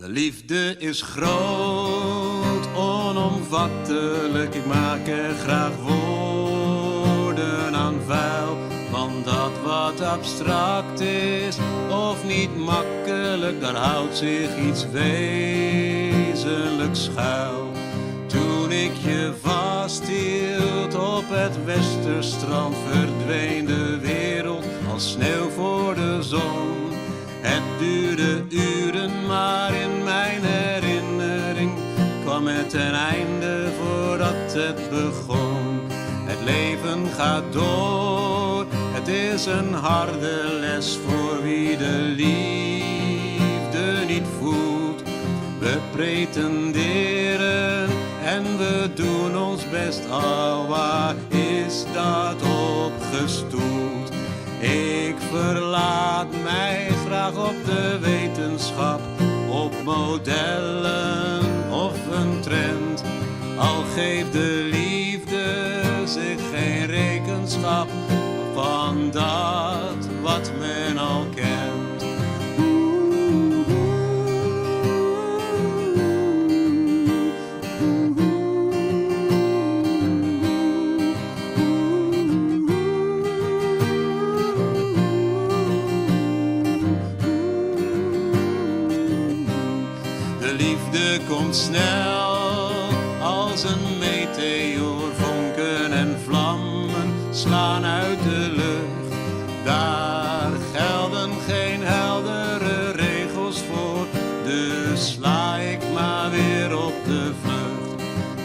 De liefde is groot, onomvattelijk. Ik maak er graag woorden aan vuil. Van dat wat abstract is of niet makkelijk, daar houdt zich iets wezenlijks schuil. Toen ik je vasthield op het Westerstrand, verdween de wereld als sneeuw voor de zon. Het duurde uren, maar in mijn herinnering kwam het ten einde voordat het begon. Het leven gaat door, het is een harde les voor wie de liefde niet voelt. We pretenderen en we doen ons best, al waar is dat opgestoeld? Ik verlaat mij graag op de wetenschap, op modellen of een trend. Al geeft de liefde zich geen rekenschap van dat wat men al kent. De liefde komt snel als een meteoor, vonken en vlammen slaan uit de lucht. Daar gelden geen heldere regels voor, dus sla ik maar weer op de vlucht.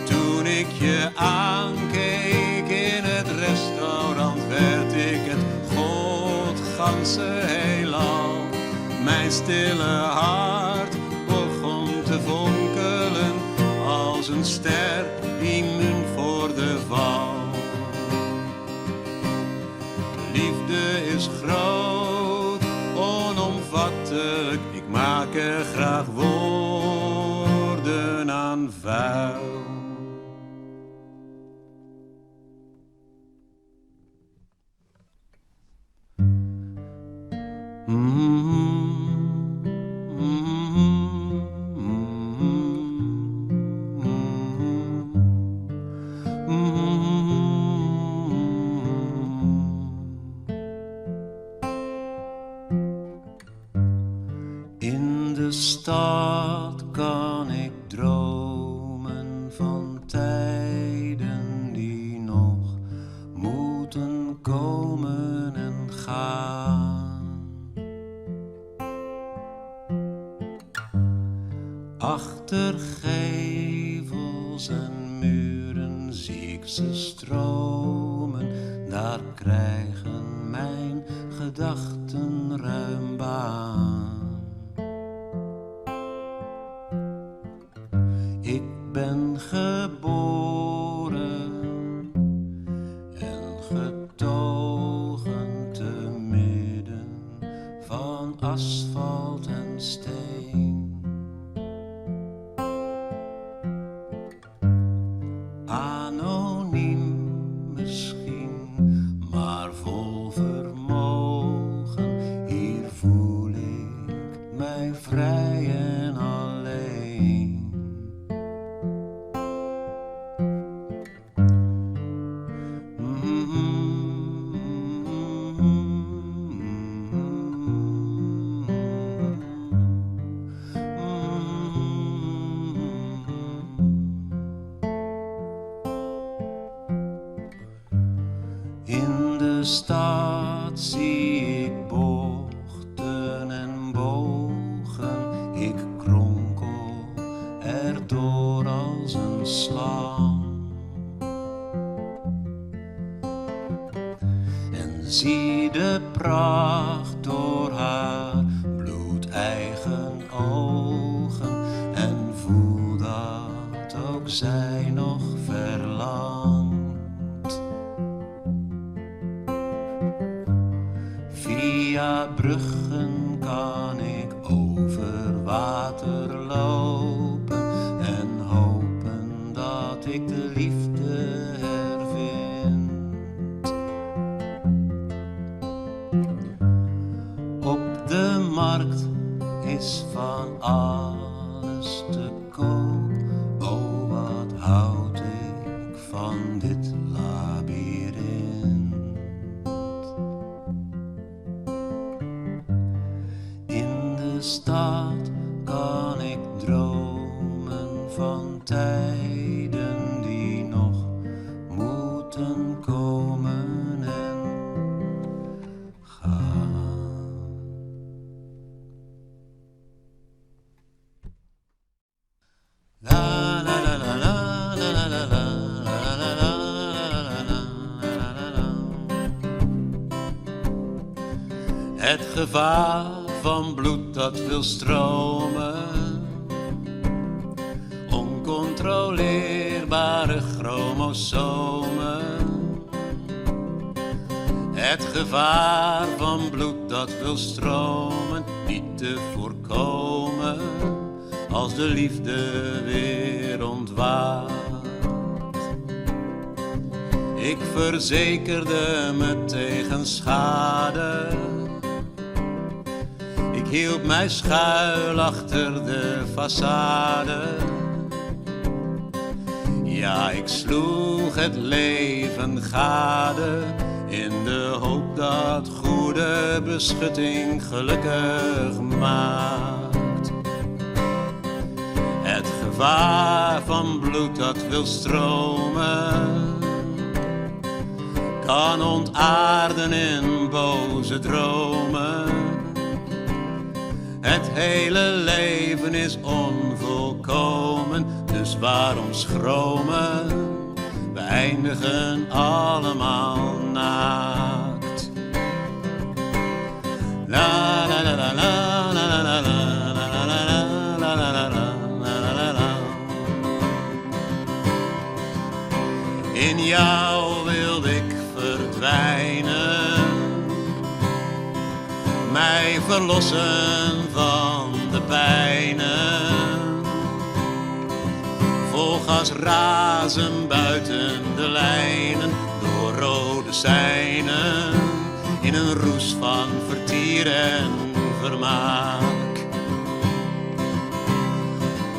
Toen ik je aankeek in het restaurant, werd ik het godganse heelal. Mijn stille hart begon te vonkelen als een ster immuun voor de val. Liefde is groot, onomvattelijk. Ik maak er graag woorden aan vuil. In de stad kan ik dromen van tijden die nog moeten komen en gaan. Achter gevels en muren zie ik ze stromen, daar krijgen mijn gedachten ruim baan. Ik ben geboren en getogen te midden van asfalt en steen. Anoniem misschien, maar vol vermogen. Hier voel ik mij vrij en alleen. In de stad zie ik bochten en bogen. Ik kronkel erdoor als een slang. En zie de pracht door haar bloedeigen ogen. En voel dat ook zij nog verlangt. Via bruggen kan ik over water lopen en hopen dat ik de liefde hervind. Op de markt is van alles van dit labyrint. In de stad kan ik dromen van tijden die nog moeten komen en gaan. La la la la la la la la. Het gevaar van bloed dat wil stromen, oncontroleerbare chromosomen. Het gevaar van bloed dat wil stromen, niet te voorkomen als de liefde weer ontwaakt. Ik verzekerde me tegen schade. Ik hield mij schuil achter de façade. Ja, ik sloeg het leven gade in de hoop dat goede beschutting gelukkig maakt. Het gevaar van bloed dat wil stromen kan ontaarden in boze dromen. Het hele leven is onvolkomen, dus waarom schromen? We eindigen allemaal naakt. La la la la la la la la la la la la la. In jou wilde ik verdwijnen, mij verlossen van de pijnen. Vol gas razen buiten de lijnen, door rode seinen, in een roes van vertier en vermaak.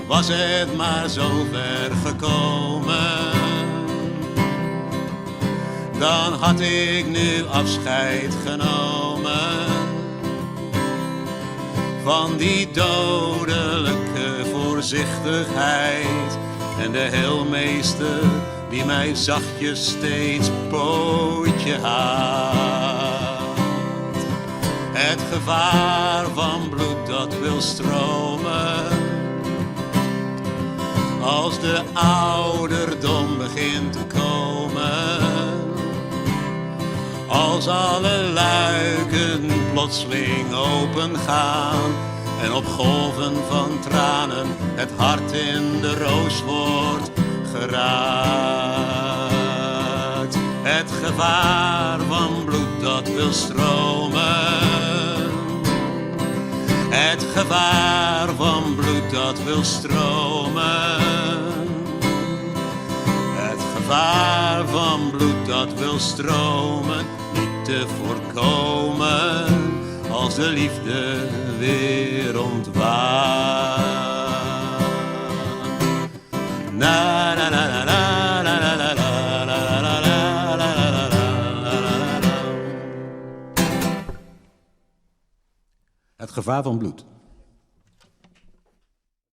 Was het maar zo ver gekomen, dan had ik nu afscheid genomen van die dodelijke voorzichtigheid en de heelmeester die mij zachtjes steeds pootje haalt. Het gevaar van bloed dat wil stromen, als de ouderdom begint te komen, als alle luiken plotseling open gaan en op golven van tranen het hart in de roos wordt geraakt. Het gevaar van bloed dat wil stromen, het gevaar van bloed dat wil stromen, het gevaar van bloed dat wil stromen, niet te voorkomen als de liefde weer ontwaakt. Na na na na na na na na na na na na. Het gevaar van bloed.